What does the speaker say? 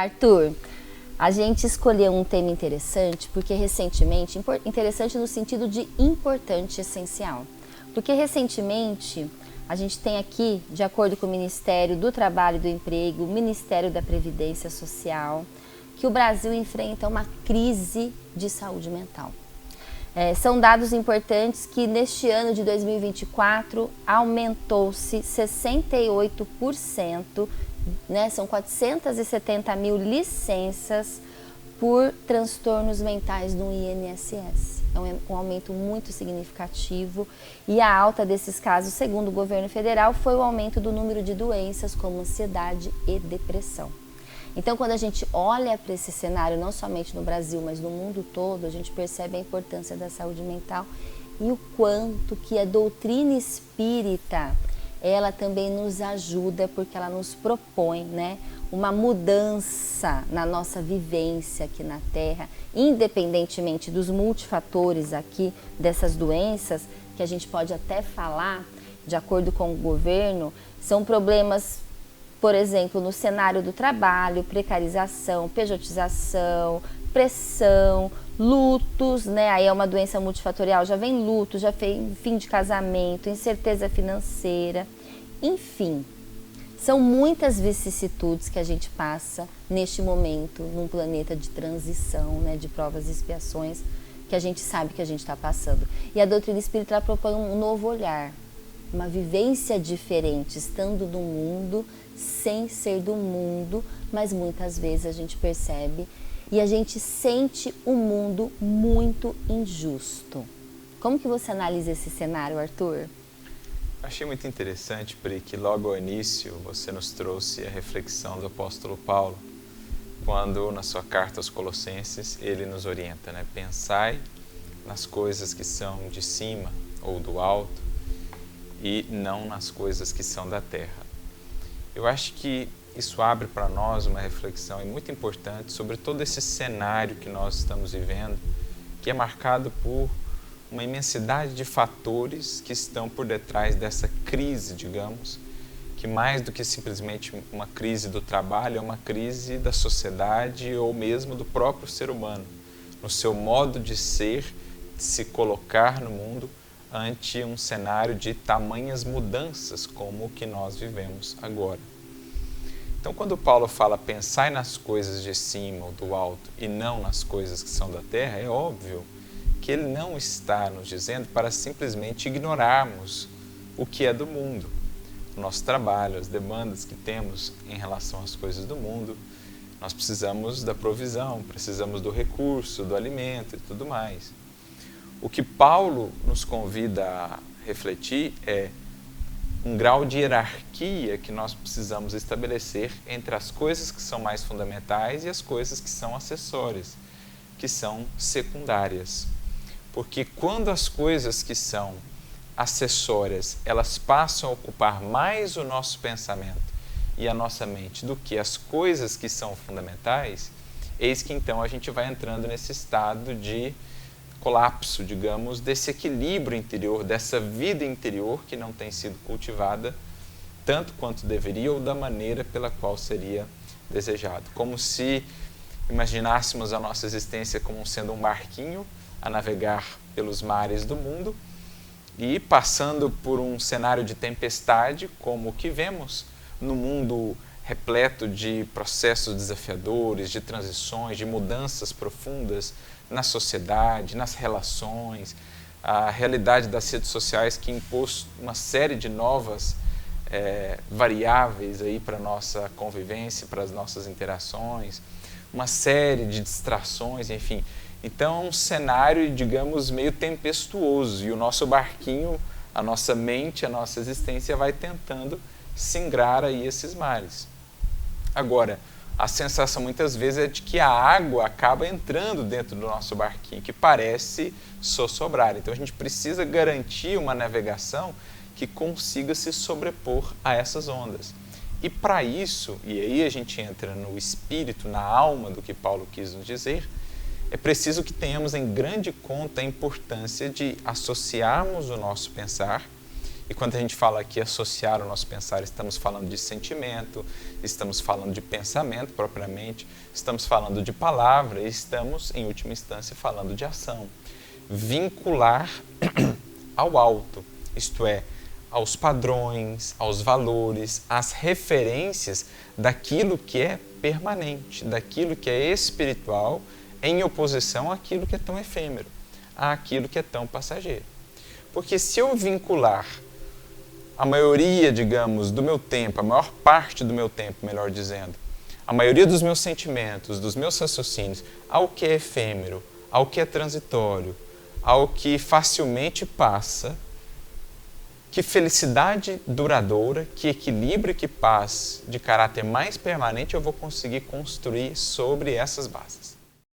Arthur, a gente escolheu um tema interessante porque recentemente, interessante no sentido de importante e essencial, porque recentemente a gente tem aqui, de acordo com o Ministério do Trabalho e do Emprego, o Ministério da Previdência Social, que o Brasil enfrenta uma crise de saúde mental. São dados importantes que neste ano de 2024 aumentou-se 68%, né? São 470 mil licenças por transtornos mentais no INSS. É um aumento muito significativo e a alta desses casos, segundo o governo federal, foi o aumento do número de doenças como ansiedade e depressão. Então, quando a gente olha para esse cenário, não somente no Brasil, mas no mundo todo, a gente percebe a importância da saúde mental e o quanto que a doutrina espírita, ela também nos ajuda, porque ela nos propõe, né, uma mudança na nossa vivência aqui na Terra, independentemente dos multifatores aqui dessas doenças, que a gente pode até falar, de acordo com o governo, são problemas, por exemplo, no cenário do trabalho, precarização, pejotização, pressão, lutos, né? Aí é uma doença multifatorial, já vem luto, já vem fim de casamento, incerteza financeira, enfim. São muitas vicissitudes que a gente passa neste momento, num planeta de transição, né? De provas e expiações, que a gente sabe que a gente está passando. E a doutrina espírita propõe um novo olhar, uma vivência diferente, estando no mundo, sem ser do mundo, mas muitas vezes a gente percebe e a gente sente o mundo muito injusto. Como que você analisa esse cenário, Arthur? Achei muito interessante, Pri, que logo ao início você nos trouxe a reflexão do apóstolo Paulo, quando na sua carta aos Colossenses ele nos orienta, né? Pensai nas coisas que são de cima ou do alto e não nas coisas que são da terra. Eu acho que isso abre para nós uma reflexão muito importante sobre todo esse cenário que nós estamos vivendo, que é marcado por uma imensidade de fatores que estão por detrás dessa crise, digamos, que mais do que simplesmente uma crise do trabalho, é uma crise da sociedade ou mesmo do próprio ser humano, no seu modo de ser, de se colocar no mundo, ante um cenário de tamanhas mudanças como o que nós vivemos agora. Então, quando Paulo fala pensai nas coisas de cima ou do alto e não nas coisas que são da terra, é óbvio que ele não está nos dizendo para simplesmente ignorarmos o que é do mundo, o nosso trabalho, as demandas que temos em relação às coisas do mundo. Nós precisamos da provisão, precisamos do recurso, do alimento e tudo mais. O que Paulo nos convida a refletir é um grau de hierarquia que nós precisamos estabelecer entre as coisas que são mais fundamentais e as coisas que são acessórias, que são secundárias. Porque quando as coisas que são acessórias, elas passam a ocupar mais o nosso pensamento e a nossa mente do que as coisas que são fundamentais, eis que então a gente vai entrando nesse estado de colapso, digamos, desse equilíbrio interior, dessa vida interior que não tem sido cultivada tanto quanto deveria ou da maneira pela qual seria desejado. Como se imaginássemos a nossa existência como sendo um barquinho a navegar pelos mares do mundo e passando por um cenário de tempestade como o que vemos no mundo repleto de processos desafiadores, de transições, de mudanças profundas na sociedade, nas relações, a realidade das redes sociais que impôs uma série de novas variáveis aí para a nossa convivência, para as nossas interações, uma série de distrações, enfim. Então é um cenário, digamos, meio tempestuoso e o nosso barquinho, a nossa mente, a nossa existência vai tentando singrar aí esses mares. Agora, a sensação muitas vezes é de que a água acaba entrando dentro do nosso barquinho, que parece sossobrar. Então a gente precisa garantir uma navegação que consiga se sobrepor a essas ondas. E para isso, e aí a gente entra no espírito, na alma do que Paulo quis nos dizer, é preciso que tenhamos em grande conta a importância de associarmos o nosso pensar E quando a gente fala aqui associar o nosso pensar, estamos falando de sentimento, estamos falando de pensamento propriamente, estamos falando de palavra e estamos, em última instância, falando de ação. Vincular ao alto, isto é, aos padrões, aos valores, às referências daquilo que é permanente, daquilo que é espiritual, em oposição àquilo que é tão efêmero, àquilo que é tão passageiro. Porque se eu vincular a maioria, digamos, do meu tempo, a maior parte do meu tempo, melhor dizendo, a maioria dos meus sentimentos, dos meus raciocínios, ao que é efêmero, ao que é transitório, ao que facilmente passa, que felicidade duradoura, que equilíbrio e que paz de caráter mais permanente eu vou conseguir construir sobre essas bases.